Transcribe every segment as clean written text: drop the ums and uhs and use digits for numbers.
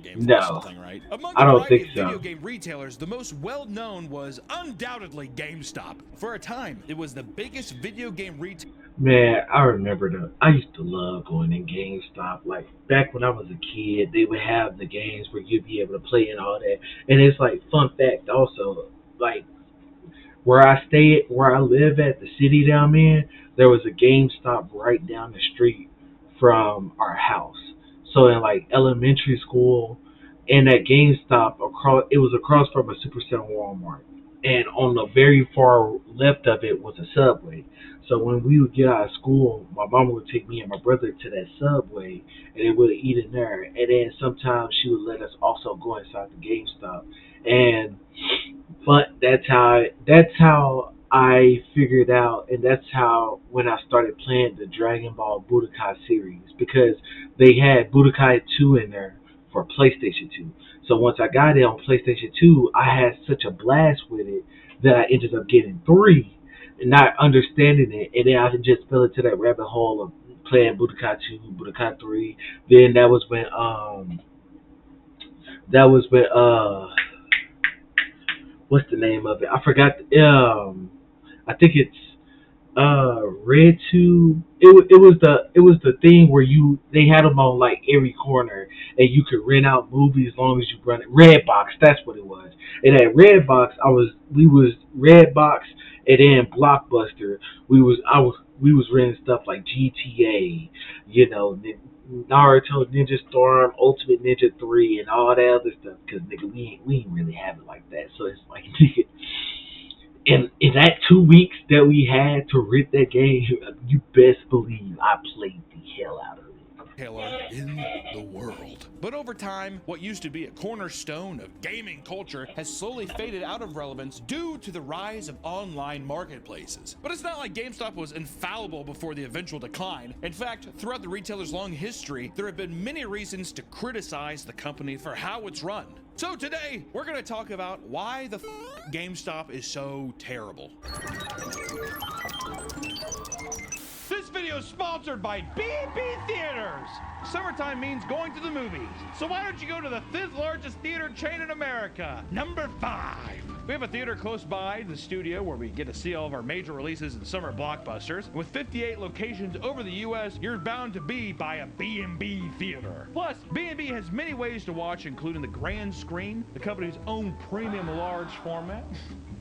game for No, something, right? Among I a don't variety think of so. video game retailers, the most well-known was undoubtedly GameStop. For a time, it was the biggest video game retailer. Man, I remember I used to love going in GameStop. Like back when I was a kid, they would have the games where you'd be able to play and all that. And it's like fun fact also, like where I live at the city down there, there was a GameStop right down the street from our house. So in like elementary school, and that GameStop it was across from a Supercenter Walmart, and on the very far left of it was a Subway. So when we would get out of school, my mom would take me and my brother to that Subway, and they would eat in there. And then sometimes she would let us also go inside the GameStop, and but that's how I figured out, and that's how when I started playing the Dragon Ball Budokai series, because they had Budokai 2 in there for PlayStation 2. So once I got it on PlayStation 2, I had such a blast with it that I ended up getting 3 and not understanding it, and then I just fell into that rabbit hole of playing Budokai 2, Budokai 3. Then that was when what's the name of it? I forgot. I think it's Red Tube. It was the thing where they had them on like every corner, and you could rent out movies as long as you run it. Redbox, that's what it was. And at Redbox, we was Redbox, and then Blockbuster. We was renting stuff like GTA, you know, Naruto, Ninja Storm, Ultimate Ninja 3, and all that other stuff. Cause nigga, we ain't really have it like that. So it's like nigga, in that 2 weeks that we had to rent that game, you best believe I played the hell out of it. In the world. But over time, what used to be a cornerstone of gaming culture has slowly faded out of relevance due to the rise of online marketplaces. But it's not like GameStop was infallible before the eventual decline. In fact, throughout the retailer's long history, there have been many reasons to criticize the company for how it's run. So today, we're going to talk about why the GameStop is so terrible. This video is sponsored by B&B Theaters. Summertime means going to the movies. So why don't you go to the 5th largest theater chain in America? Number 5. We have a theater close by the studio where we get to see all of our major releases and summer blockbusters. With 58 locations over the U.S., you're bound to be by a B&B theater. Plus, B&B has many ways to watch, including the grand screen, the company's own premium large format.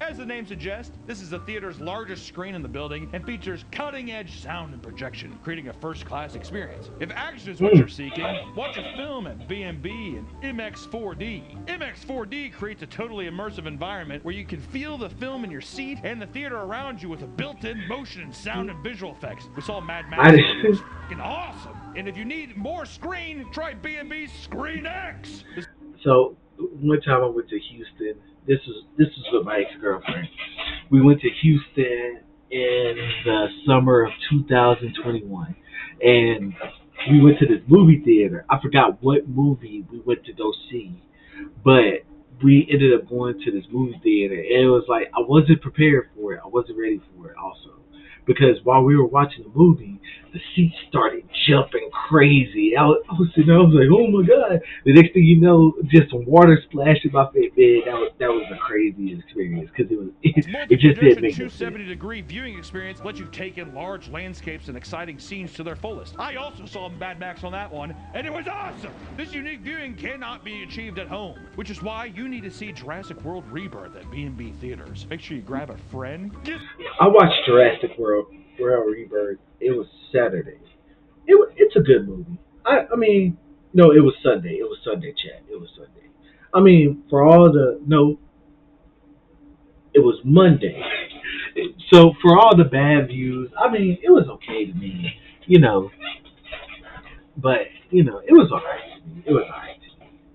As the name suggests, this is the theater's largest screen in the building and features cutting-edge sound and projection, creating a first-class experience. If action is what you're seeking, watch a film at B&B and MX4D. MX4D creates a totally immersive environment where you can feel the film in your seat and the theater around you with a built-in motion and sound and visual effects. We saw Mad Max. It was fucking awesome. And if you need more screen, try B&B's Screen X. So one time I went to Houston. This was with my ex girlfriend. We went to Houston in the summer of 2021, and we went to this movie theater. I forgot what movie we went to go see, but we ended up going to this movie theater, and it was like I wasn't prepared for it. I wasn't ready for it, also, because while we were watching the movie, the seats started jumping crazy. I was sitting there, I was like, oh my god! The next thing you know, just some water splashed in my face. Man, that was a crazy experience because it just didn't make no sense. 270-degree viewing experience lets you take in large landscapes and exciting scenes to their fullest. I also saw Mad Max on that one, and it was awesome. This unique viewing cannot be achieved at home, which is why you need to see Jurassic World Rebirth at B&B Theaters. Make sure you grab a friend. I watched Jurassic World Rebirth. It was Saturday. It's a good movie. I mean, no, it was Sunday. It was Sunday, chat. It was Sunday. I mean, for all the no, it was Monday. So for all the bad views, I mean, it was okay to me, you know. But it was alright to me. It was alright.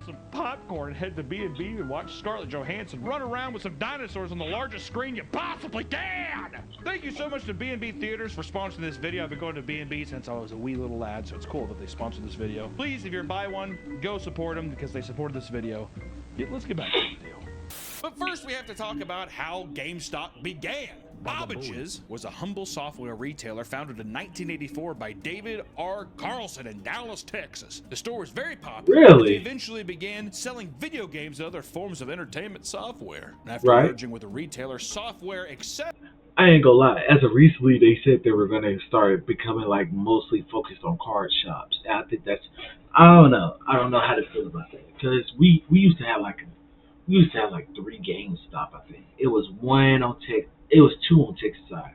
Some popcorn and head to B&B and watch Scarlett Johansson run around with some dinosaurs on the largest screen you possibly can. Thank you so much to B&B Theaters for sponsoring this video. I've been going to B&B since I was a wee little lad, so it's cool that they sponsored this video. Please, if you're buy one, go support them because they supported this video. Let's get back to the deal. But first, we have to talk about how GameStop began. Bobbage's was a humble software retailer founded in 1984 by David R. Carlson in Dallas, Texas. The store was very popular. Really? They eventually began selling video games and other forms of entertainment software. And after Right. merging with a retailer, Software Accept. I ain't gonna lie. As of recently, they said they were gonna start becoming like mostly focused on card shops. And I think that's, I don't know. I don't know how to feel about that because we used to have like 3 GameStop. I think it was one on Tech. It was 2 on Texas side.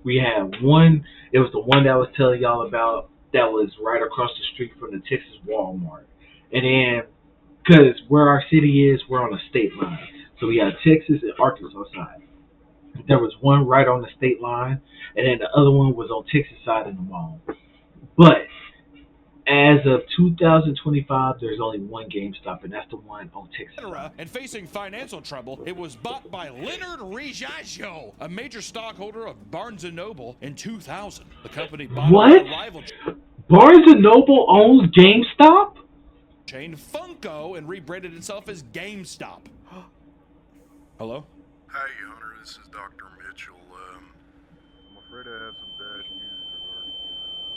We had one. It was the one that I was telling y'all about. That was right across the street from the Texas Walmart. And then, because where our city is, we're on a state line. So we had Texas and Arkansas side. There was one right on the state line, and then the other one was on Texas side of the mall. But as of 2025, there's only one GameStop, and that's the one on Texas side. And facing financial trouble, it was bought by Leonard Rijaggio, a major stockholder of Barnes & Noble in 2000. The company bought What? a rival Barnes & Noble owns GameStop? chain Funko and rebranded itself as GameStop. Hello? Hi, Hunter. This is Dr. Mitchell. I'm afraid I have some bad news regarding you.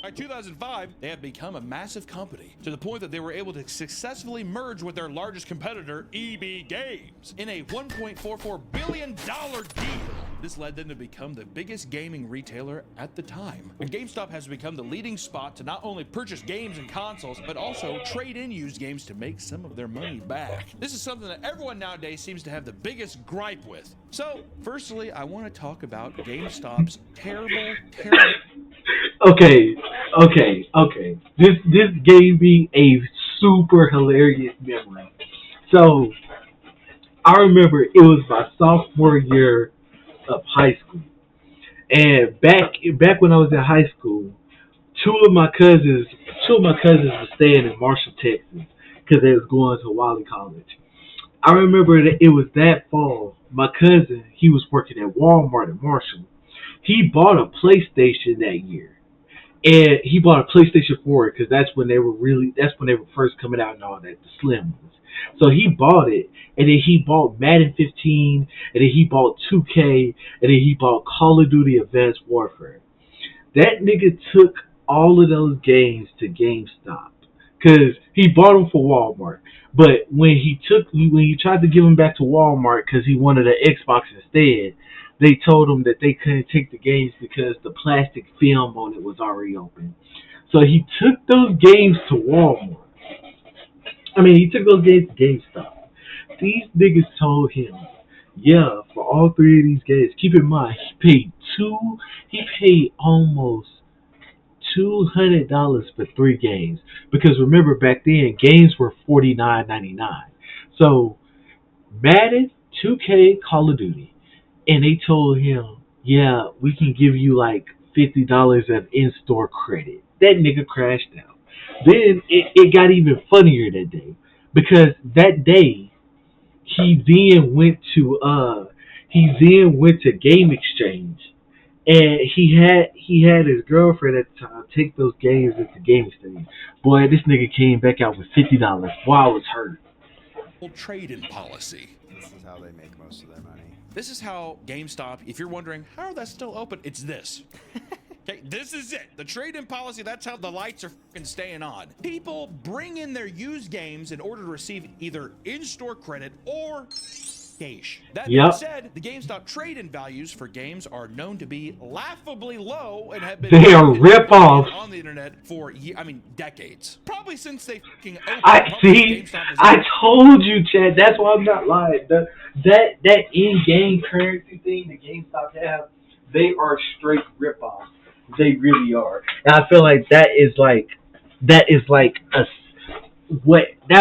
By 2005, they had become a massive company to the point that they were able to successfully merge with their largest competitor, EB Games, in a $1.44 billion deal. This led them to become the biggest gaming retailer at the time. And GameStop has become the leading spot to not only purchase games and consoles, but also trade in used games to make some of their money back. This is something that everyone nowadays seems to have the biggest gripe with. So, firstly, I want to talk about GameStop's terrible. Okay. This gave me a super hilarious memory. So, I remember it was my sophomore year of high school, and back when I was in high school, two of my cousins were staying in Marshall, Texas, because they was going to Wiley College. I remember that it was that fall. My cousin, he was working at Walmart in Marshall. He bought a PlayStation that year, and he bought a PlayStation 4 because that's when they were first coming out and all that, the slim ones. So he bought it, and then he bought Madden 15, and then he bought 2K, and then he bought Call of Duty Advanced Warfare. That nigga took all of those games to GameStop because he bought them for Walmart. But when he tried to give them back to Walmart because he wanted an Xbox instead, they told him that they couldn't take the games because the plastic film on it was already open. So he took those games to Walmart. He took those games to GameStop. These niggas told him, yeah, for all 3 of these games, keep in mind, he paid almost $200 for 3 games. Because remember, back then, games were $49.99. So, Madden, 2K, Call of Duty. And they told him, yeah, we can give you like $50 of in-store credit. That nigga crashed out. Then it got even funnier that day, because that day he then went to Game Exchange, and he had his girlfriend at the time take those games into Game Exchange. Boy, this nigga came back out with $50. Boy, I was hurt. Trade-in policy. This is how they make most of their money. This is how GameStop, if you're wondering, how are they still open? It's this. Okay, this is it. The trade-in policy, that's how the lights are fucking staying on. People bring in their used games in order to receive either in-store credit or cash. That being said, the GameStop trade-in values for games are known to be laughably low and have been They are rip-offs on the internet for decades. Probably since they fucking opened. I told you, Chad. That's why I'm not lying. That in-game currency thing the GameStop have, they are straight rip-offs. They really are, and I feel like that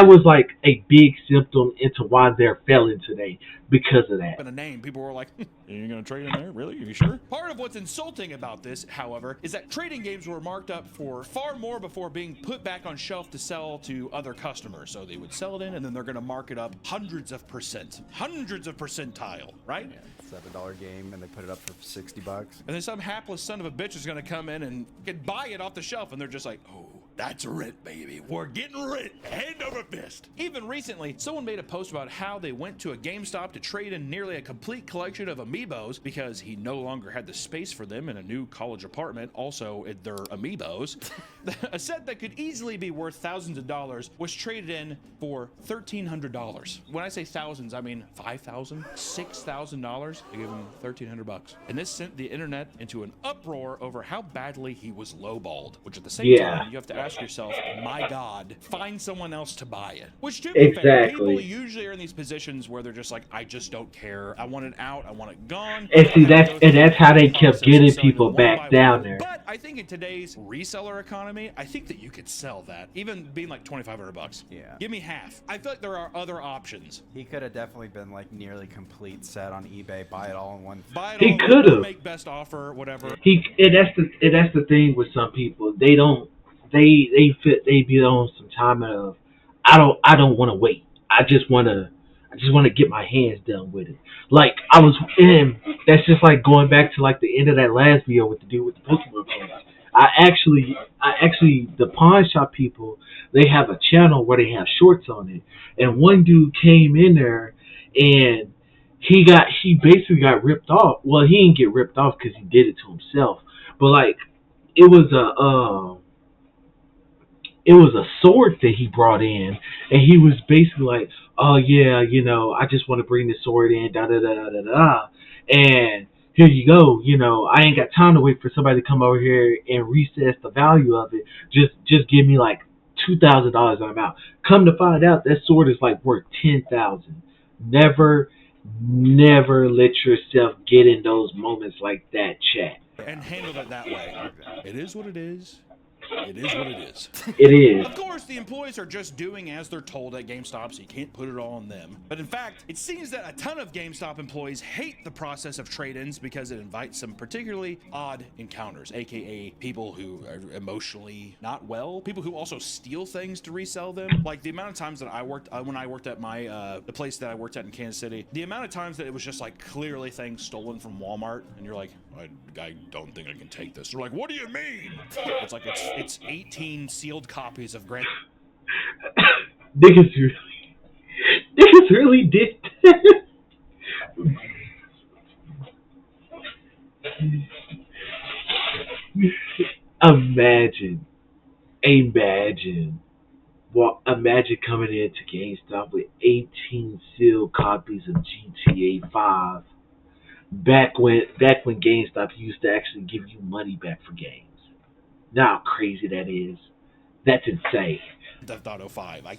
was like a big symptom into why they're failing today because of that. A name, people were like, "You're gonna trade in there? Really? Are you sure?" Part of what's insulting about this, however, is that trading games were marked up for far more before being put back on shelf to sell to other customers. So they would sell it in, and then they're gonna mark it up hundreds of percentile, right? Yeah, $7 game, and they put it up for $60. And then some hapless son of a bitch is gonna come in and can buy it off the shelf, and they're just like, "Oh, That's rent, baby. We're getting rent. Hand over fist. Even recently, someone made a post about how they went to a GameStop to trade in nearly a complete collection of amiibos because he no longer had the space for them in a new college apartment. Also, they're amiibos. A set that could easily be worth thousands of dollars was traded in for $1,300. When I say thousands, I mean $5,000, $6,000. They gave him $1,300. And this sent the internet into an uproar over how badly he was lowballed, which at the same time, you have to ask yourself, my God, find someone else to buy it. Which, to be fair, people usually are in these positions where they're just like, I just don't care. I want it out. I want it gone. And see, that's how they kept getting people back down there. But I think in today's reseller economy, I think that you could sell that, even being like $2,500. Yeah. Give me half. I feel like there are other options. He could have definitely been like nearly complete set on eBay. Buy it all in one. Buy it he all, could have. Make best offer, whatever. That's the thing with some people. They don't. They be on some time of I don't want to wait. I just want to get my hands done with it. Like I was in. That's just like going back to like the end of that last video with the dude with the Pokemon cards. I actually the pawn shop people, they have a channel where they have shorts on it, and one dude came in there and he basically got ripped off. Well, he didn't get ripped off because he did it to himself, but like it was a sword that he brought in, and he was basically like, oh yeah, I just want to bring this sword in, da da da da da da, and here you go, I ain't got time to wait for somebody to come over here and reassess the value of it. Just give me like $2,000 on amount. Come to find out, that sword is like worth $10,000. Never let yourself get in those moments like that, chat. And handle it that way. It is what it is. It is what it is. It is. Of course, the employees are just doing as they're told at GameStop, so you can't put it all on them. But in fact, it seems that a ton of GameStop employees hate the process of trade-ins because it invites some particularly odd encounters, aka people who are emotionally not well, people who also steal things to resell them. Like the amount of times that I worked, when I worked at my the place that I worked at in Kansas City, the amount of times that it was just like clearly things stolen from Walmart, and you're like, I don't think I can take this. They're like, what do you mean? It's like it's 18 sealed copies of Grand. Niggas really did that. Imagine coming into GameStop with 18 sealed copies of GTA 5. Back when GameStop used to actually give you money back for games. Now how crazy that is. That's insane. Theft Auto 5. I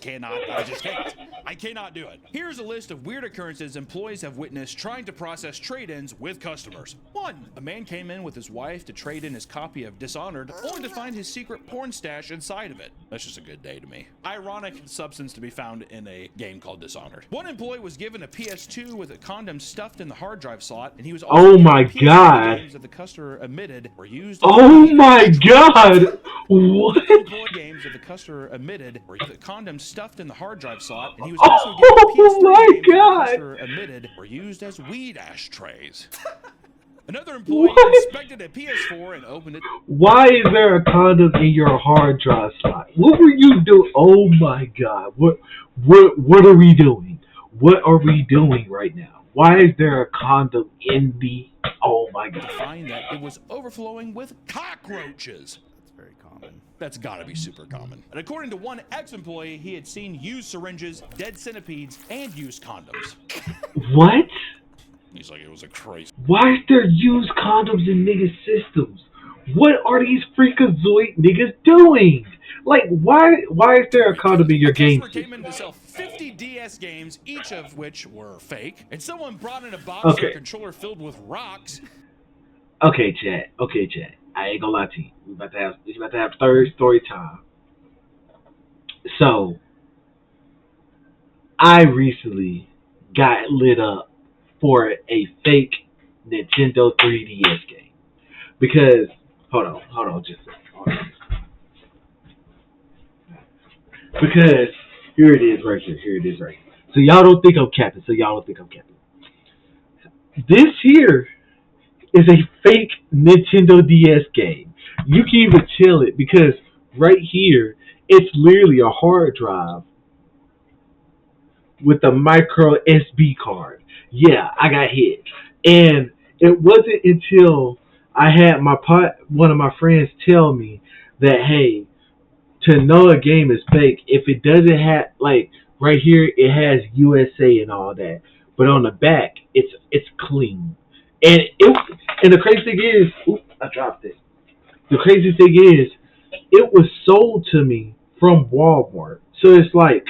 just can't. I cannot do it. Here's a list of weird occurrences employees have witnessed trying to process trade-ins with customers. 1. A man came in with his wife to trade in his copy of Dishonored, only to find his secret porn stash inside of it. That's just a good day to me. Ironic substance to be found in a game called Dishonored. One employee was given a PS2 with a condom stuffed in the hard drive slot, and he was also games that the customer admitted were used. Oh my god! What? Games that the customer admitted were the condom stuffed in the hard drive slot, and he was also given PS3 games that the customer admitted were used as weed ashtrays. Another employee inspected a PS4 and opened it. Why is there a condom in your hard drive slot? What were you doing? Oh my god! What are we doing? What are we doing right now? Why is there a condom in the? Oh my god! To find that it was overflowing with cockroaches. Very common. That's gotta be super common. And according to one ex-employee, he had seen used syringes, dead centipedes, and used condoms. What? He's like, it was a crazy. Why is there used condoms in niggas' systems? What are these freakazoid niggas doing? Like, why is there a condom in your game system? Came in to sell 50 DS games, each of which were fake, and someone brought in a box or a controller filled with rocks. Okay, chat. I ain't gonna lie to you. It's about to have third story time. So, I recently got lit up for a fake Nintendo 3DS game. Because, hold on just a second. Because, here it is right here. So y'all don't think I'm capping. This here is a fake Nintendo DS game. You can even chill it because right here. It's literally a hard drive with a micro SD card. Yeah, I got hit. And it wasn't until I had one of my friends tell me that, hey, to know a game is fake, if it doesn't have, like, right here it has USA and all that, but on the back it's clean. And the crazy thing is, oops, I dropped it. The crazy thing is, it was sold to me from Walmart. So it's like,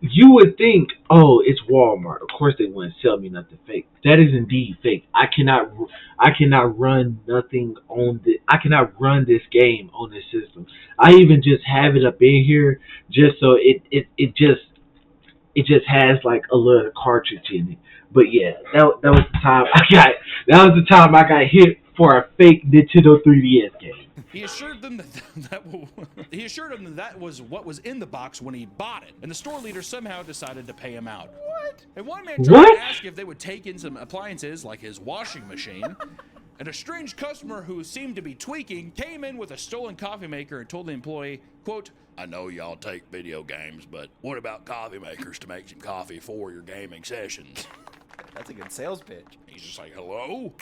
you would think, oh, it's Walmart. Of course, they wouldn't sell me nothing fake. That is indeed fake. I cannot run nothing on the. I cannot run this game on this system. I even just have it up in here just so it just has like a little cartridge in it. But yeah, that was the time I got. That was the time I got hit for a fake Nintendo 3DS game. He assured them that was what was in the box when he bought it, and the store leader somehow decided to pay him out. What? And one man tried to ask if they would take in some appliances like his washing machine, and a strange customer who seemed to be tweaking came in with a stolen coffee maker and told the employee, quote, "I know y'all take video games, but what about coffee makers to make some coffee for your gaming sessions?" That's a good sales pitch. He's just like, hello?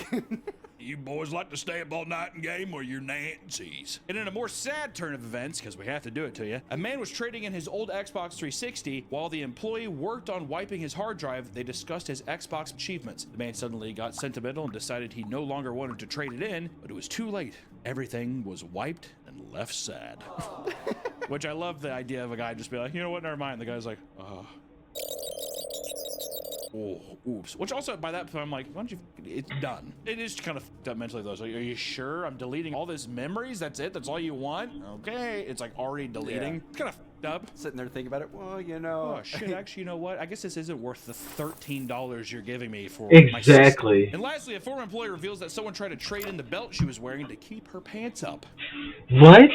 You boys like to stay up all night and game or your Nancy's? And in a more sad turn of events, because we have to do it to you, a man was trading in his old Xbox 360 while the employee worked on wiping his hard drive. They discussed his Xbox achievements. The man suddenly got sentimental and decided he no longer wanted to trade it in, but it was too late. Everything was wiped and left sad. Which I love the idea of a guy just be like, you know what, never mind. The guy's like, oh, oops. Which also, by that point, I'm like, why don't you, it's done. It is kind of fucked up mentally, though. So, are you sure I'm deleting all these memories? That's it? That's all you want? Okay. It's like already deleting. Yeah. It's kind of fucked up. Sitting there thinking about it. Well, you know. Oh, shit. Actually, you know what? I guess this isn't worth the $13 you're giving me for my Exactly. And lastly, a former employee reveals that someone tried to trade in the belt she was wearing to keep her pants up. What?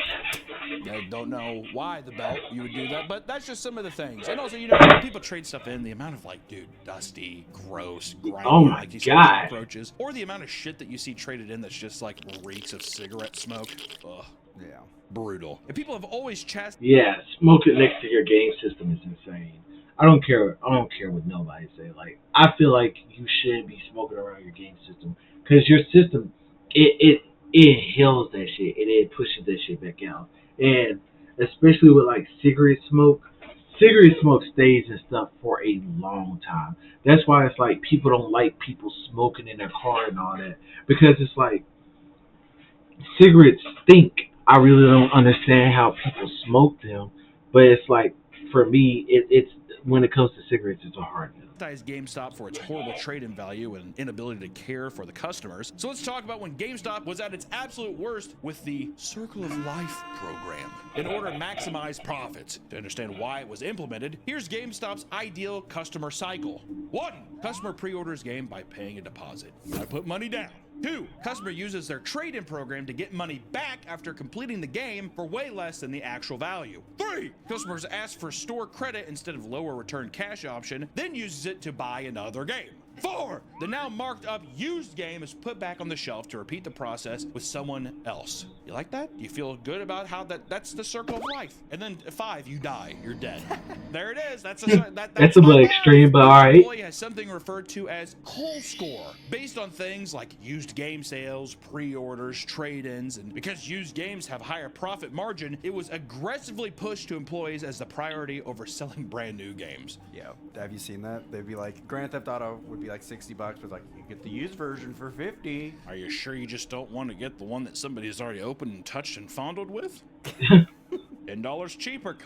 I don't know why the belt you would do that, but that's just some of the things. And also, you know, when people trade stuff in, the amount of like, dude, dusty, gross, grimy, oh my like these God, cockroaches, or the amount of shit that you see traded in that's just like reeks of cigarette smoke. Ugh. Yeah. Brutal. And people have always Yeah, smoking next to your game system is insane. I don't care what nobody say. Like, I feel like you shouldn't be smoking around your game system because your system, it inhales that shit and it pushes that shit back out. And especially with like cigarette smoke stays and stuff for a long time. That's why it's like people don't like people smoking in their car and all that, because it's like cigarettes stink. I really don't understand how people smoke them, but it's like, for me, it's when it comes to cigarettes, it's a hard no. GameStop for its horrible trade-in value and inability to care for the customers. So let's talk about when GameStop was at its absolute worst with the Circle of Life program in order to maximize profits. To understand why it was implemented, here's GameStop's ideal customer cycle. 1. Customer pre-orders game by paying a deposit. I put money down. 2. Customer uses their trade-in program to get money back after completing the game for way less than the actual value. 3. Customers ask for store credit instead of lower return cash option, then uses it to buy another game. 4. The now marked up used game is put back on the shelf to repeat the process with someone else. You like that? You feel good about how that's the circle of life. And then 5, you die. You're dead. There it is. That's a little extreme, but all right. Employee has something referred to as cold score, based on things like used game sales, pre-orders, trade-ins, and because used games have higher profit margin, it was aggressively pushed to employees as the priority over selling brand new games. Yeah. Have you seen that? They'd be like, Grand Theft Auto would be like $60, but like, you get the used version for $50. Are you sure you just don't want to get the one that somebody has already opened and touched and fondled with? $10 cheaper.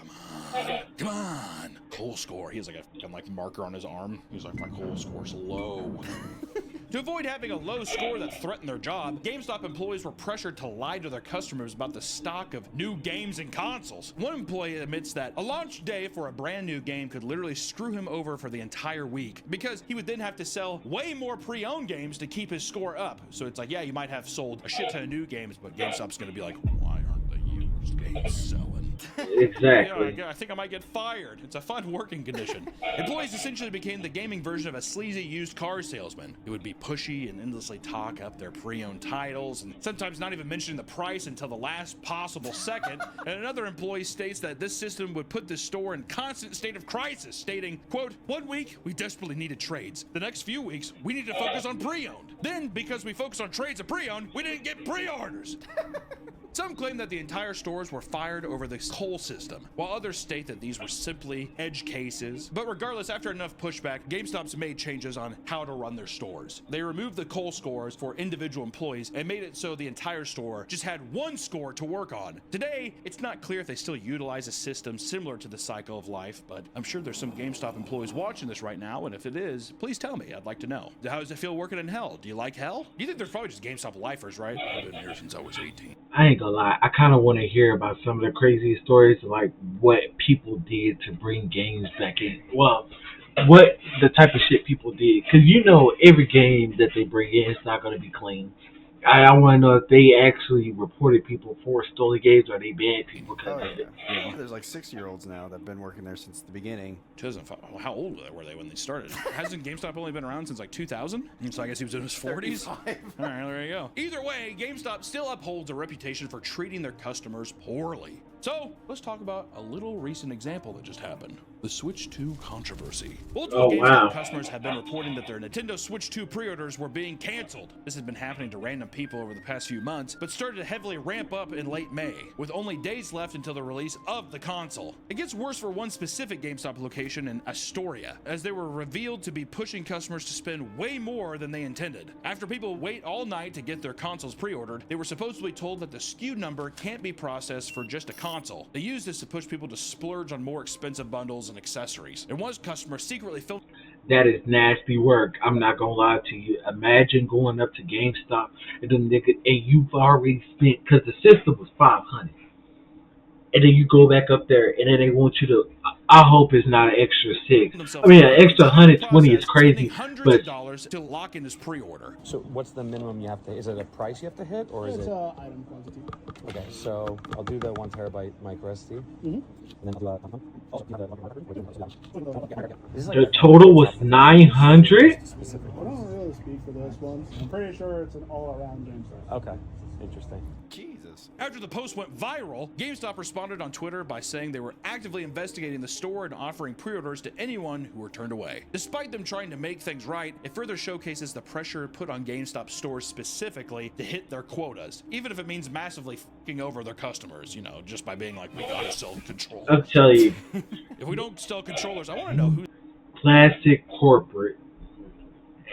Come on. Cool score. He has like a marker on his arm. He's like, my cool score's low. To avoid having a low score that threatened their job, GameStop employees were pressured to lie to their customers about the stock of new games and consoles. One employee admits that a launch day for a brand new game could literally screw him over for the entire week, because he would then have to sell way more pre-owned games to keep his score up. So it's like, yeah, you might have sold a shit ton of new games, but GameStop's gonna be like, why aren't the used games selling? Exactly. I think I might get fired. It's a fun working condition. Employees essentially became the gaming version of a sleazy used car salesman who would be pushy and endlessly talk up their pre-owned titles and sometimes not even mentioning the price until the last possible second. And another employee states that this system would put the store in constant state of crisis, stating, quote, "One week, we desperately needed trades. The next few weeks, we need to focus on pre-owned. Then, because we focused on trades and pre-owned, we didn't get pre-orders." Some claim that the entire stores were fired over this whole system, while others state that these were simply edge cases. But regardless, after enough pushback, GameStop's made changes on how to run their stores. They removed the coal scores for individual employees and made it so the entire store just had one score to work on. Today, it's not clear if they still utilize a system similar to the cycle of life, but I'm sure there's some GameStop employees watching this right now, and if it is, please tell me. I'd like to know. How does it feel working in hell? Do you like hell? You think they're probably just GameStop lifers, right? I've been here since I was 18. I ain't gonna lie, I kind of want to hear about some of the crazy stories, like what people did to bring games back in. Well, what the type of shit people did, because every game that they bring in is not going to be clean. I want to know if they actually reported people for stolen games or they banned people because of it. Yeah. There's like 6-year-olds now that have been working there since the beginning. 2005. Well, how old were they when they started? Hasn't GameStop only been around since like 2000? So I guess he was in his 40s? 35. All right, there you go. Either way, GameStop still upholds a reputation for treating their customers poorly. So let's talk about a little recent example that just happened. The Switch 2 controversy. Multiple GameStop customers have been reporting that their Nintendo Switch 2 pre-orders were being canceled. This has been happening to random people over the past few months, but started to heavily ramp up in late May, with only days left until the release of the console. It gets worse for one specific GameStop location in Astoria, as they were revealed to be pushing customers to spend way more than they intended. After people wait all night to get their consoles pre-ordered, they were supposedly told that the SKU number can't be processed for just a console. They used this to push people to splurge on more expensive bundles and accessories. And one customer secretly filmed. That is nasty work. I'm not gonna lie to you. Imagine going up to GameStop and you've already spent, because the system was $500, and then you go back up there and then they want you to. I hope it's not an extra $6. I mean, an extra 120 is crazy, hundreds of dollars to lock in his pre-order. So what's the minimum you have to? Is it a price you have to hit, or is it? Item quantity. Okay, so I'll do the 1 terabyte micro SD. And then the total was 900. I don't really speak for this one. I'm pretty sure it's an all-around game set. Okay, interesting. Jesus. After the post went viral, GameStop responded on Twitter by saying they were actively investigating the store and offering pre-orders to anyone who were turned away. Despite them trying to make things right, it further showcases the pressure put on GameStop stores specifically to hit their quotas, even if it means massively fucking over their customers, just by being like, we gotta sell controllers. I'll tell you. If we don't sell controllers, I want to know who. Classic corporate.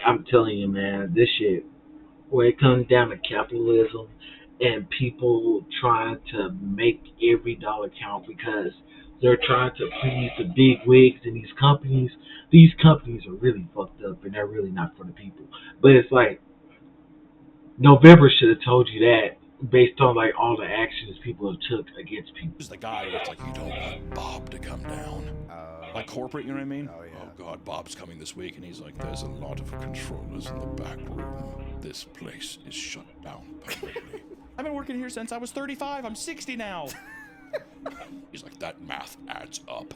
I'm telling you, man, this shit, when it comes down to capitalism and people trying to make every dollar count because they're trying to please the big wigs in these companies are really fucked up and they're really not for the people. But it's like, November should have told you that based on like all the actions people have took against people. Who's the guy that's like, you don't want Bob to come down. Like corporate, you know what I mean? Oh, yeah. Oh God, Bob's coming this week, and he's like, there's a lot of controllers in the back room. This place is shut down permanently. I've been working here since I was 35. I'm 60 now. He's like, that math adds up.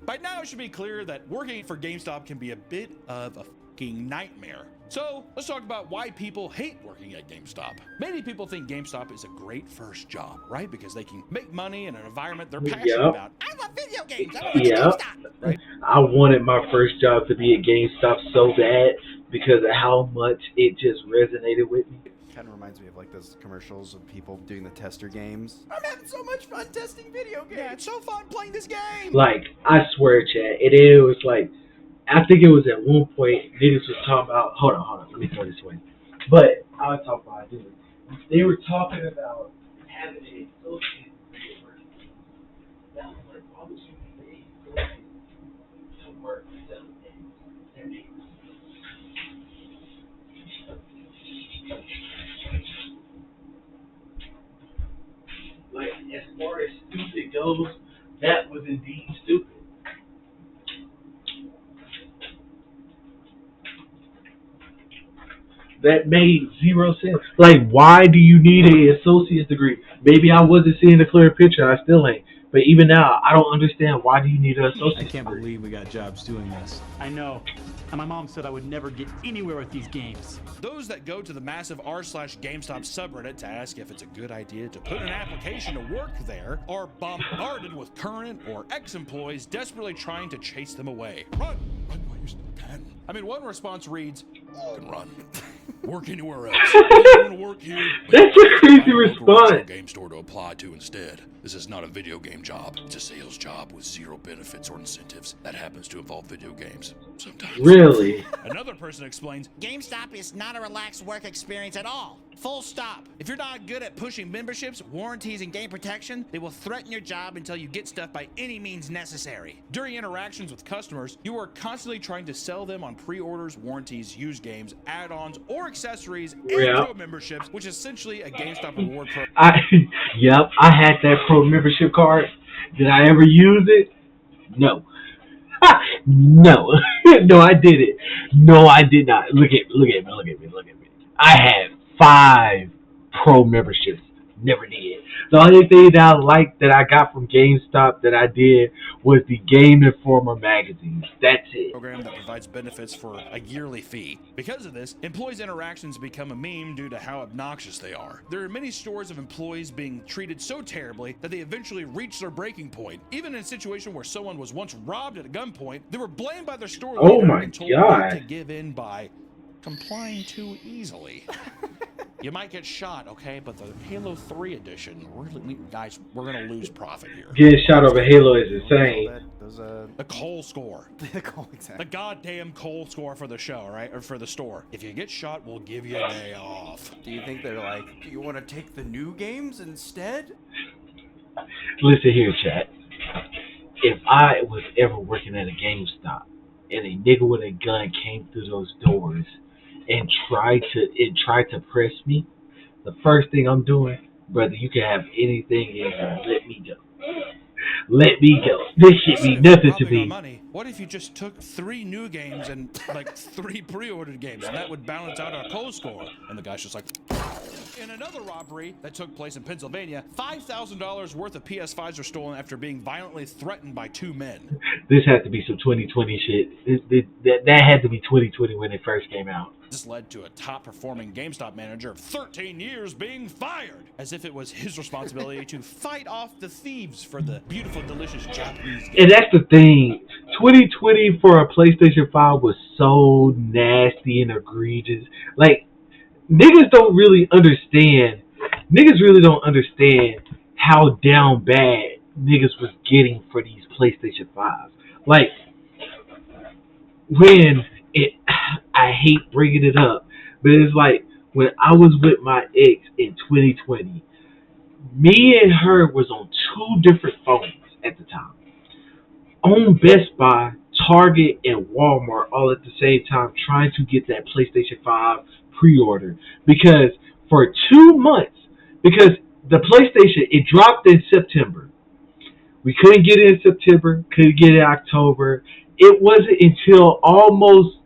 By now, it should be clear that working for GameStop can be a bit of a fucking nightmare. So let's talk about why people hate working at GameStop. Many people think GameStop is a great first job, right? Because they can make money in an environment they're passionate about. I love video games. I want to GameStop. Right? I wanted my first job to be at GameStop so bad because of how much it just resonated with me. Kind of reminds me of like those commercials of people doing the tester games. I'm having so much fun testing video games. Yeah, it's so fun playing this game. Like, I swear, Chad, it was like, I think it was at one point, niggas was talking about, hold on, let me go this way. But, I was talking about it. They were talking about having an associate at work. That was like, why would you be an associate to work selling games? Like, as far as stupid goes, that was indeed stupid. That made zero sense. Like, why do you need an associate's degree? Maybe I wasn't seeing the clear picture. I still ain't. But even now, I don't understand why do you need an I associate's can't degree. believe we got jobs doing this. I know. And my mom said I would never get anywhere with these games. Those that go to the massive r/GameStop subreddit to ask if it's a good idea to put an application to work there are bombarded with current or ex-employees desperately trying to chase them away. Run while you still can. I mean, one response reads, "You can run. Work anywhere else. You want to work here? That's a crazy Find a local response. retro game store to apply to instead. This is not a video game job. It's a sales job with zero benefits or incentives. That happens to involve video games sometimes." Really? Another person explains, "GameStop is not a relaxed work experience at all. Full stop. If you're not good at pushing memberships, warranties, and game protection, they will threaten your job until you get stuff by any means necessary. During interactions with customers, you are constantly trying to sell them on pre-orders, warranties, used games, add-ons, or accessories, and Yeah. pro memberships, which is essentially a GameStop reward program." Yep, I had that pro membership card. Did I ever use it? No. No. No, I did it. No, I did not. Look at me. I had 5 pro memberships. Never did. The only thing that I liked that I got from GameStop that I did was the Game Informer magazine. That's it. Program that provides benefits for a yearly fee. Because of this, employees' interactions become a meme due to how obnoxious they are. There are many stories of employees being treated so terribly that they eventually reach their breaking point. Even in a situation where someone was once robbed at a gunpoint, they were blamed by their store leader Oh my and told God. not to give in by complying too easily. You might get shot, okay, but the Halo 3 edition, guys, we're gonna lose profit here. Getting shot over Halo is insane. The coal score. Exactly. The goddamn coal score for the show, right? Or for the store. If you get shot, we'll give you a day off. Do you think they're like, do you want to take the new games instead? Listen here, chat. If I was ever working at a GameStop and a nigga with a gun came through those doors and tried to press me, the first thing I'm doing, brother, you can have anything in here. Let me go. Let me go. This shit mean nothing to me. Money, what if you just took 3 new games and like 3 pre-ordered games, and that would balance out our coal score? And the guy's just like. In another robbery that took place in Pennsylvania, $5,000 worth of PS5s were stolen after being violently threatened by 2 men. This had to be some 2020 shit. That had to be 2020 when it first came out. This led to a top-performing GameStop manager of 13 years being fired, as if it was his responsibility to fight off the thieves for the beautiful, delicious Japanese game. And that's the thing. 2020 for a PlayStation 5 was so nasty and egregious. Like, niggas really don't understand how down bad niggas was getting for these PlayStation 5s. Like, I hate bringing it up, but it's like when I was with my ex in 2020, me and her was on 2 different phones at the time. On Best Buy, Target, and Walmart all at the same time trying to get that PlayStation 5 pre-order. Because for 2 months, because the PlayStation, it dropped in September. We couldn't get it in September, couldn't get it in October. It wasn't until almost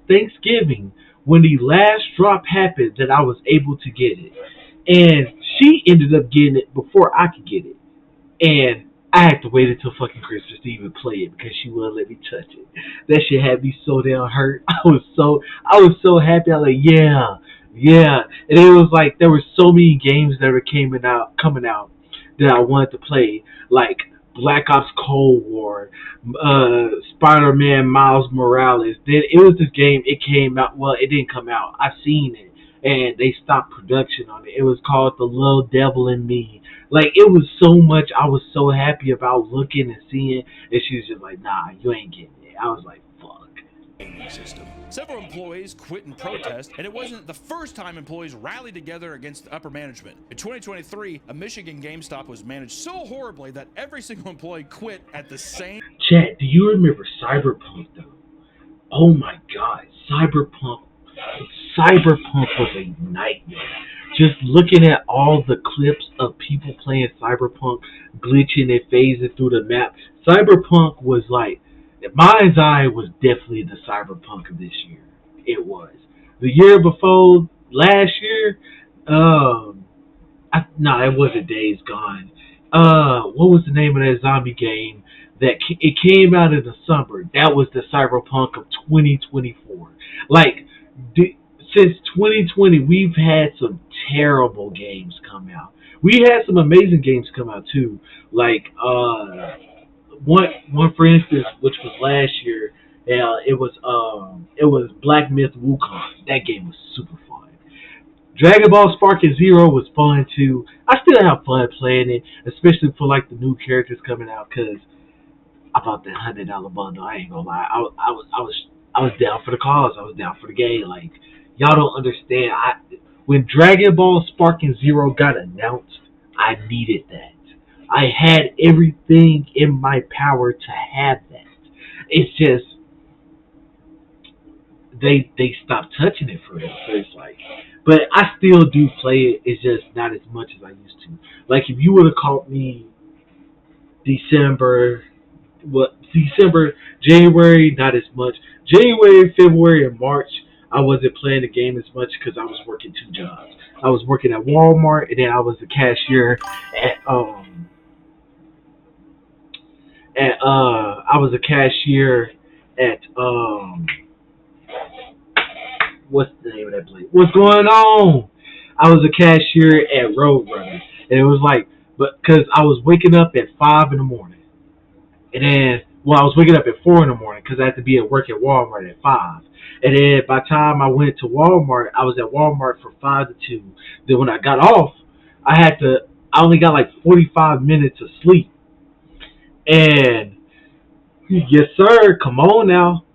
Thanksgiving when the last drop happened that I was able to get it. And she ended up getting it before I could get it. And I had to wait until fucking Christmas to even play it because she wouldn't let me touch it. That shit had me so damn hurt. I was so happy. I was like, yeah. And it was like there were so many games that were coming out that I wanted to play, like Black Ops Cold War, Spider-Man Miles Morales. Then it was this game, it came out, well, it didn't come out. I seen it, and they stopped production on it. It was called The Little Devil in Me. Like, it was so much I was so happy about looking and seeing, and she was just like, nah, you ain't getting it. I was like, fuck. System. Several employees quit in protest, and it wasn't the first time employees rallied together against the upper management. In 2023, a Michigan GameStop was managed so horribly that every single employee quit at the same. Chat, do you remember Cyberpunk though? Oh my god, Cyberpunk was a nightmare. Just looking at all the clips of people playing Cyberpunk, glitching and phasing through the map, Cyberpunk was like, in mind's eye, was definitely the Cyberpunk of this year. It was. The year before last year, no, it wasn't Days Gone. What was the name of that zombie game that it came out in the summer? That was the Cyberpunk of 2024. Like, since 2020, we've had some terrible games come out. We had some amazing games come out too. Like, one for instance, which was last year. It was Black Myth Wukong. That game was super fun. Dragon Ball Sparking Zero was fun too. I still have fun playing it, especially for like the new characters coming out. Cause I bought that $100 bundle. I ain't gonna lie. I was down for the cause. I was down for the game. Like, y'all don't understand. When Dragon Ball Sparking Zero got announced, I needed that. I had everything in my power to have that. It's just they stopped touching it for real. So it's like, but I still do play it. It's just not as much as I used to. Like, if you would have caught me December, January, not as much. January, February, and March, I wasn't playing the game as much because I was working 2 jobs. I was working at Walmart, and then I was a cashier at what's the name of that place? What's going on? I was a cashier at Roadrunner, and it was like, but because I was waking up at 5 in the morning, and then I was waking up at 4 in the morning because I had to be at work at Walmart at 5. And then by the time I went to Walmart, I was at Walmart from 5 to 2. Then when I got off, I only got like 45 minutes of sleep. And yes, sir, come on now.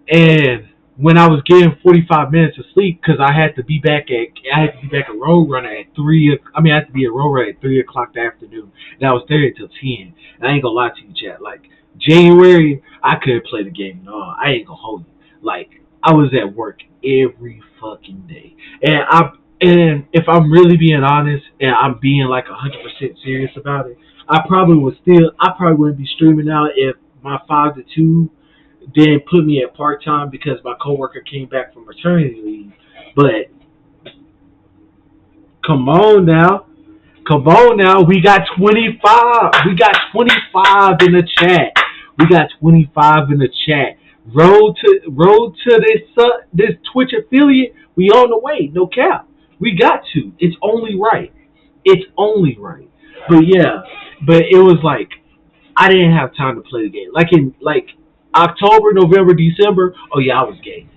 And when I was getting 45 minutes of sleep, because I had to be back at Roadrunner at 3. I had to be at Roadrunner at 3 o'clock the afternoon, and I was there until 10. And I ain't gonna lie to you, chat. Like, January, I couldn't play the game. No, I ain't gonna hold you. Like, I was at work every fucking day, and if I'm really being honest, and I'm being like 100% serious about it, I probably wouldn't be streaming now if my 5 to 2 didn't put me at part time because my coworker came back from maternity leave. But come on now, we got 25. We got 25 in the chat. Road to this Twitch affiliate. We on the way. No cap. We got to. It's only right. But yeah, it was like I didn't have time to play the game. Like in October, November, December. Oh yeah, I was gaming.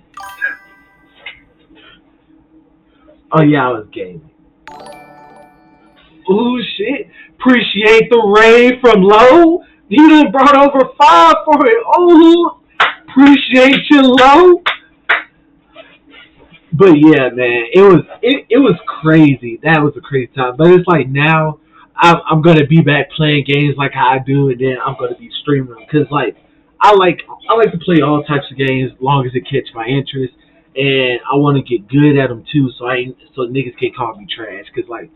Oh shit! Appreciate the raid from Low. You done brought over 5 for it. Oh, appreciate you, Low. But yeah, man, it was crazy. That was a crazy time. But it's like now I'm gonna be back playing games like how I do, and then I'm gonna be streaming them because like I like to play all types of games as long as it catch my interest, and I want to get good at them too. So niggas can't call me trash because like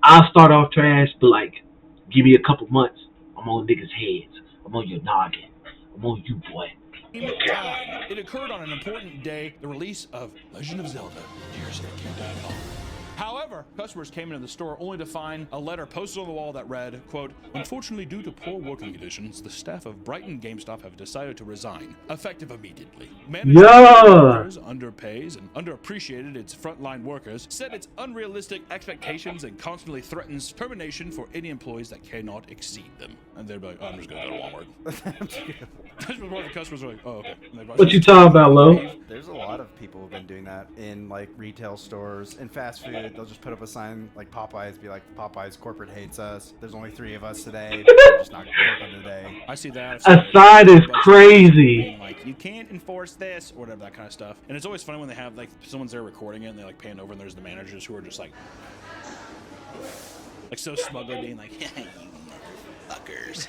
I'll start off trash, but like give me a couple months, I'm on niggas' heads, I'm on your noggin, I'm on you, boy. It occurred on an important day, the release of Legend of Zelda: Tears of the Kingdom. However, customers came into the store only to find a letter posted on the wall that read, quote, "Unfortunately, due to poor working conditions, the staff of Brighton GameStop have decided to resign, effective immediately. Management underpays and underappreciated its frontline workers, set its unrealistic expectations, and constantly threatens termination for any employees that cannot exceed them." And they'd be like, "Oh, I'm just going to go to Walmart." That's what the customers are like, "Oh, okay." What you talking about, Lo? There's a lot of people who've been doing that in like retail stores, in fast food. They'll just put up a sign like Popeyes, be like, "Popeyes corporate hates us. There's only 3 of us today. We're just not working today." I see that. A sign is crazy. Like, you can't enforce this or whatever, that kind of stuff. And it's always funny when they have like someone's there recording it and they like pan over and there's the managers who are just like so smugly being like, "Hey, you motherfuckers.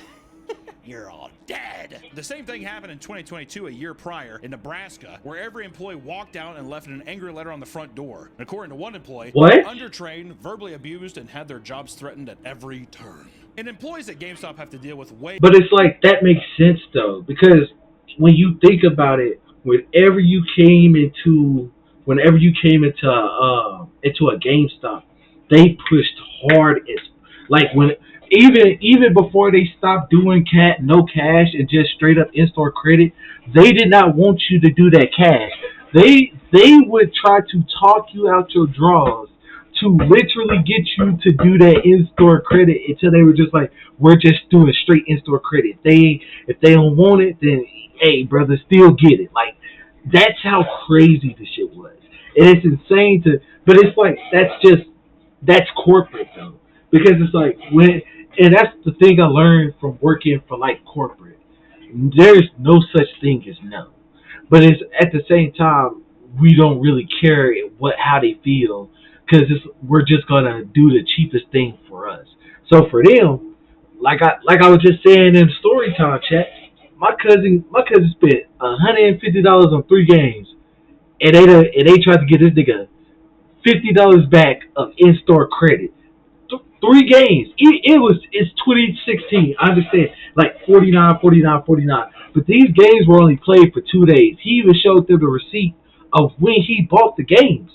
You're all dead." The same thing happened in 2022, a year prior, in Nebraska, where every employee walked out and left an angry letter on the front door. And according to one employee, they were undertrained, verbally abused, and had their jobs threatened at every turn. And employees at GameStop have to deal with But it's like, that makes sense, though, because when you think about it, whenever you came into whenever you came into a GameStop, they pushed hard as like when even before they stopped doing no cash and just straight up in store credit, they did not want you to do that cash. They would try to talk you out your draws to literally get you to do that in store credit until they were just like, we're just doing straight in store credit. If they don't want it, then hey brother, still get it. Like that's how crazy the shit was. And it's insane but it's like that's corporate though. Because it's like and that's the thing I learned from working for like corporate. There's no such thing as no. But it's at the same time, we don't really care how they feel because we're just gonna do the cheapest thing for us. So for them, like I was just saying in story time chat, my cousin spent $150 on 3 games, and they tried to get this nigga $50 back of in store credit. 3 games. It's 2016. I understand, like 49, 49, 49. But these games were only played for 2 days. He even showed them the receipt of when he bought the games.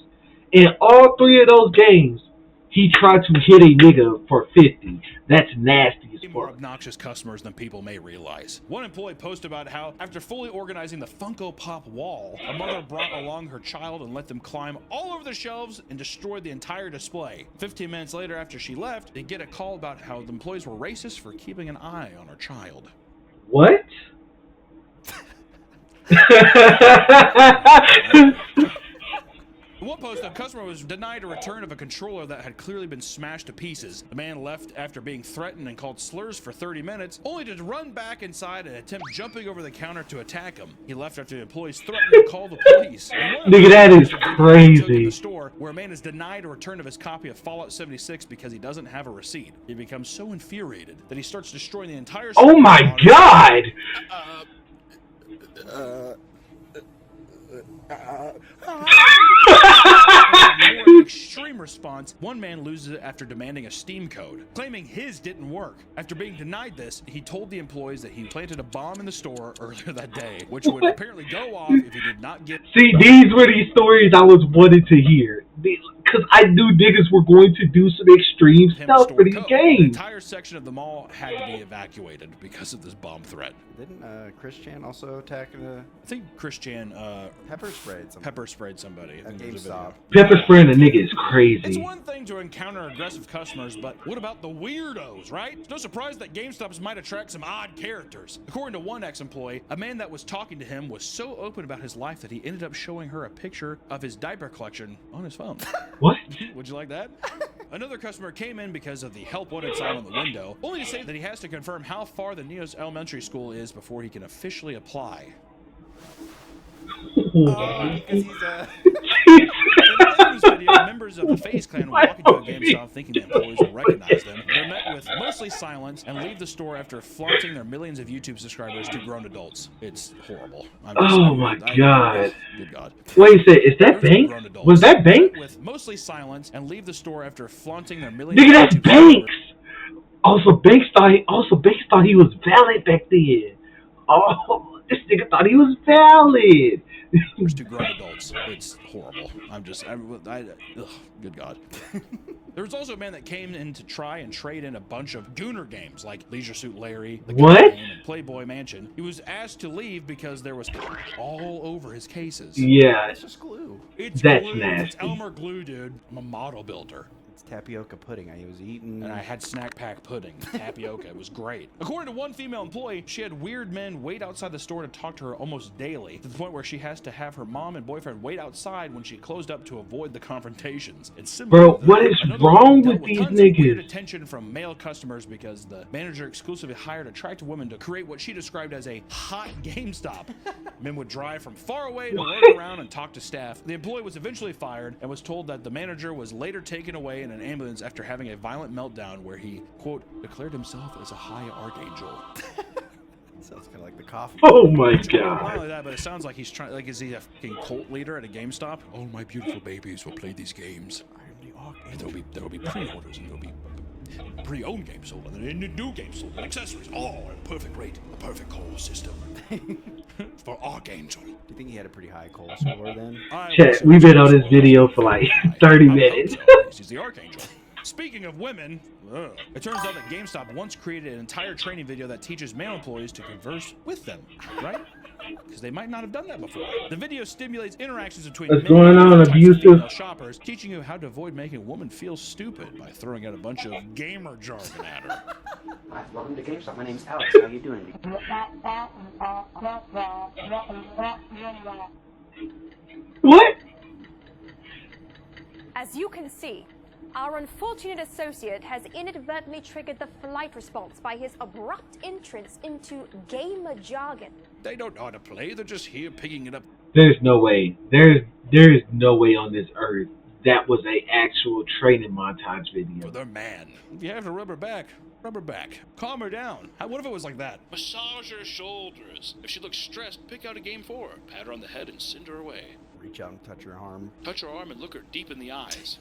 In all 3 of those games, he tried to hit a nigga for 50. That's nasty as fuck. More obnoxious customers than people may realize. One employee posted about how, after fully organizing the Funko Pop wall, a mother brought along her child and let them climb all over the shelves and destroyed the entire display. 15 minutes later, after she left, they get a call about how the employees were racist for keeping an eye on her child. What? In one post, a customer was denied a return of a controller that had clearly been smashed to pieces. The man left after being threatened and called slurs for 30 minutes, only to run back inside and attempt jumping over the counter to attack him. He left after the employees threatened to call the police. Nigga, that is crazy. In the store, where a man is denied a return of his copy of Fallout 76 because he doesn't have a receipt. He becomes so infuriated that he starts destroying the entire store. Oh my god! More extreme response, one man loses it after demanding a Steam code, claiming his didn't work. After being denied this, he told the employees that he planted a bomb in the store earlier that day, which would apparently go off if he did not get... See, these were the stories I was wanting to hear. Because I knew niggas were going to do some extreme stuff for these games. The entire section of the mall had to be evacuated because of this bomb threat. Didn't Chris Chan also attack I think Chris Chan pepper sprayed somebody at GameStop. Pepper spraying a nigga is crazy. It's one thing to encounter aggressive customers, but what about the weirdos, right? It's no surprise that GameStops might attract some odd characters. According to one ex-employee, a man that was talking to him was so open about his life that he ended up showing her a picture of his diaper collection on his phone. What? Would you like that? Another customer came in because of the help wanted sign on the window, only to say that he has to confirm how far the Neos Elementary School is before he can officially apply. Because he's In the news video, members of the FaZe Clan will walk into a GameStop thinking the employees will recognize them. They're met with mostly silence and leave the store after flaunting their millions of YouTube subscribers to grown adults. It's horrible. Oh my god. Good god. Wait a second, is that Banks? Was that Banks? With mostly silence and leave the store after flaunting their millions Nigga, of that's YouTube Banks! subscribers. Also Banks thought he was valid back then. Oh, this nigga thought he was valid. To grown adults. It's horrible. Good God. There was also a man that came in to try and trade in a bunch of Gooner games like Leisure Suit Larry, the what? Game, and Playboy Mansion. He was asked to leave because there was all over his cases. Yeah. It's just glue. It's That's glue. nasty. It's Elmer glue, dude. I'm a model builder. It's tapioca pudding. I was eating. And I had snack pack pudding. Tapioca. It was great. According to one female employee, she had weird men wait outside the store to talk to her almost daily, to the point where she has to have her mom and boyfriend wait outside when she closed up to avoid the confrontations. It's Bro, what is wrong with these niggas? Weird attention from male customers because the manager exclusively hired attractive women to create what she described as a hot GameStop. Men would drive from far away to lurk around and talk to staff. The employee was eventually fired and was told that the manager was later taken away in an ambulance after having a violent meltdown where he, quote, declared himself as a high archangel. Sounds kind of like the coffee. Oh my god. Not only that, but it sounds like he's trying, like, is he a fucking cult leader at a GameStop? All my beautiful babies will play these games. I am the archangel. There will be pre-orders and there'll be pre-owned games sold, and then new games sold, and accessories, all at a perfect rate, a perfect call system for Archangel. Do you think he had a pretty high coal score then? Chat, we've been on this video for like 30 minutes. He's the Archangel. Speaking of women, it turns out that GameStop once created an entire training video that teaches male employees to converse with them, right? Because they might not have done that before. The video stimulates interactions between What's men going on, and abusive? female shoppers, teaching you how to avoid making a woman feel stupid by throwing out a bunch of gamer jargon at her. Hi, welcome to GameStop. My name's Alex. How you doing? What? As you can see, our unfortunate associate has inadvertently triggered the flight response by his abrupt entrance into gamer jargon. They don't know how to play, they're just here picking it up. There's no way. There is no way on this earth that was a actual training montage video. For their man. If you have to rub her back, calm her down. What if it was like that? Massage her shoulders. If she looks stressed, pick out a game for her. Pat her on the head and send her away. Reach out and touch her arm. Touch her arm and look her deep in the eyes.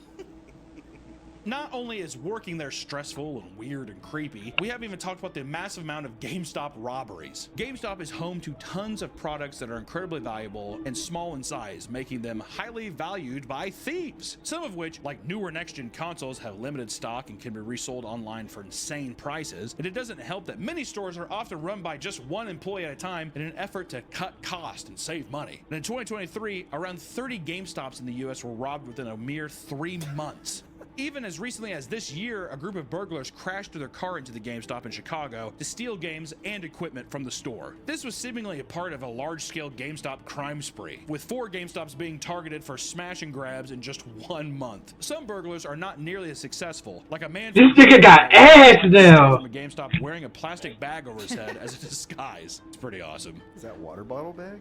Not only is working there stressful and weird and creepy, we haven't even talked about the massive amount of GameStop robberies. GameStop is home to tons of products that are incredibly valuable and small in size, making them highly valued by thieves. Some of which, like newer next-gen consoles, have limited stock and can be resold online for insane prices. And it doesn't help that many stores are often run by just one employee at a time in an effort to cut cost and save money. And in 2023, around 30 GameStops in the US were robbed within a mere 3 months. Even as recently as this year, a group of burglars crashed their car into the GameStop in Chicago to steal games and equipment from the store. This was seemingly a part of a large-scale GameStop crime spree, with 4 GameStops being targeted for smash and grabs in just 1 month. Some burglars are not nearly as successful, like a man This nigga got ass now. from a GameStop wearing a plastic bag over his head as a disguise. It's pretty awesome. Is that water bottle bag?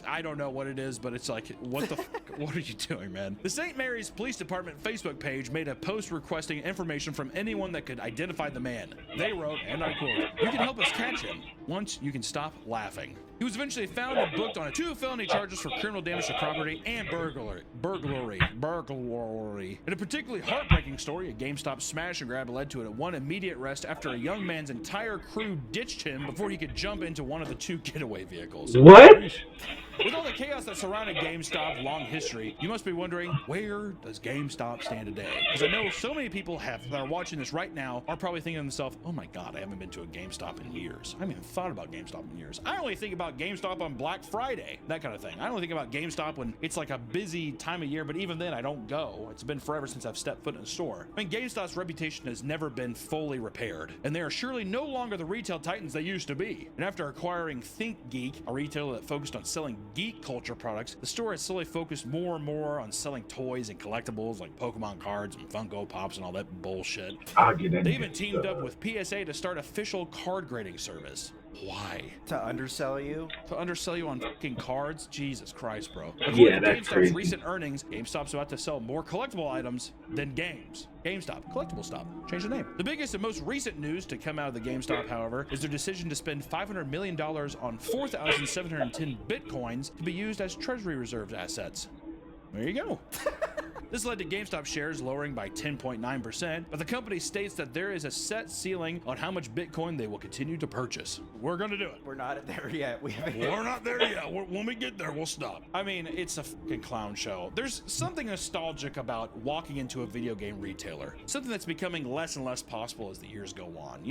I don't know what it is, but it's like, what the what are you doing, man? The St. Mary's Police Department Facebook page made a post requesting information from anyone that could identify the man. They wrote, and I quote, "You can help us catch him once you can stop laughing." He was eventually found and booked on 2 felony charges for criminal damage to property and burglary. In a particularly heartbreaking story, a GameStop smash and grab led to one immediate arrest after a young man's entire crew ditched him before he could jump into one of the 2 getaway vehicles. What? With all the chaos that surrounded GameStop's long history, you must be wondering, where does GameStop stand today? Because I know so many people that are watching this right now are probably thinking to themselves, oh my god, I haven't been to a GameStop in years. I haven't even thought about GameStop in years. I only think about GameStop on Black Friday, that kind of thing. I only think about GameStop when it's like a busy time of year, but even then I don't go. It's been forever since I've stepped foot in a store. I mean, GameStop's reputation has never been fully repaired, and they are surely no longer the retail titans they used to be. And after acquiring ThinkGeek, a retailer that focused on selling geek culture products, the store has slowly focused more and more on selling toys and collectibles like Pokemon cards and Funko Pops and all that bullshit. I'll get that. They even teamed up with PSA to start official card grading service. Why? To undersell you? To undersell you on fucking cards? Jesus Christ, bro. Yeah, According to that's GameStop's crazy. recent earnings, GameStop's about to sell more collectible items than games. GameStop, collectible stop. Change the name. The biggest and most recent news to come out of the GameStop, however, is their decision to spend $500 million on 4,710 Bitcoins to be used as treasury reserve assets. There you go. This led to GameStop shares lowering by 10.9%, but the company states that there is a set ceiling on how much Bitcoin they will continue to purchase. We're gonna do it. We're not there yet. We're not there yet. When we get there, we'll stop. I mean, it's a fucking clown show. There's something nostalgic about walking into a video game retailer, something that's becoming less and less possible as the years go on.